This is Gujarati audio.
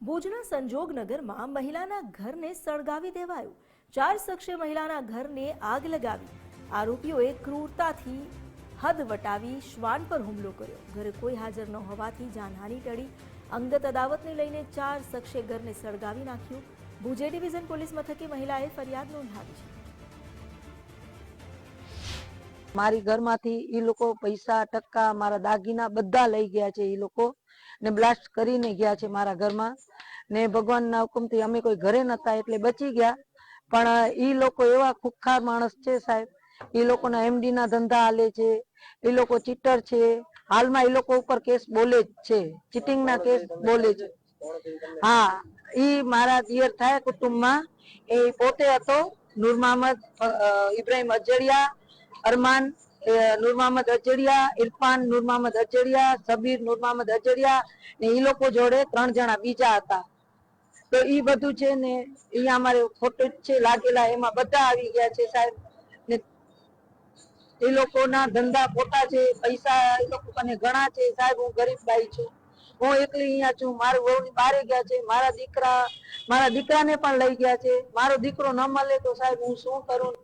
ભુજના સંજોગનગરમાં મહિલાના ઘરને સળગાવી દેવાયું। 4 શખ્સે મહિલાના ઘરને આગ લગાવી। આરોપીઓએ ક્રૂરતાથી હદ વટાવી શ્વાન પર હુમલો કર્યો। ઘરે કોઈ હાજર ન હોવાથી જાનહાનિ ટળી। અંગત અદાવતને લઈને 4 શખ્સે ઘરને સળગાવી નાખ્યું। ભુજ એ ડિવિઝન પોલીસ મથકે મહિલાએ ફરિયાદ નોંધાવી છે। મારી ઘરમાંથી ઈ લોકો પૈસા ટક્કા મારા દાગીના બધા લઈ ગયા છે। ઈ લોકો ને બ્લાસ્ટ કરીને ગયા છે મારા ઘરમાં ને ભગવાનના હુકમથી અમે કોઈ ઘરે નતા એટલે બચી ગયા। પણ ઈ લોકો એવા ખુખાર માણસ છે સાહેબ। ઈ લોકોના એમડી ના ધંધા હાલે છે। ઈ લોકો ચીટર છે। હાલમાં ઈ લોકો ઉપર કેસ બોલે જ છે, ચીટિંગ ના કેસ બોલે છે। હા, ઈ મારા દિયર થાય કુટુંબમાં એ પોતે હતો નૂર મોહમ્મદ ઇબ્રાહિમ અજડિયા, અરમાન નૂર મોહમ્મદ અજડિયા, ઇરફાન નૂર મોહમ્મદ અજડિયા, સબીર નૂર મોહમ્મદ અજડિયા ને ઈ લોકો જોડે 3 જણા બીજા હતા। તો ઈ બધું છે ને અહીંયા અમારે ફોટો છે લાગેલા, એમાં બધા આવી ગયા છે સાહેબ। ને એ લોકોના ધંધા ખોટા છે, પૈસા એ લોકો કને ઘણા છે સાહેબ। હું ગરીબ બાઈ છું, હું એકલી અહીંયા છું। મારું વહુ બારે ગયા છે, મારા દીકરાને પણ લઈ ગયા છે। મારો દીકરો ન મળે તો સાહેબ હું શું કરું।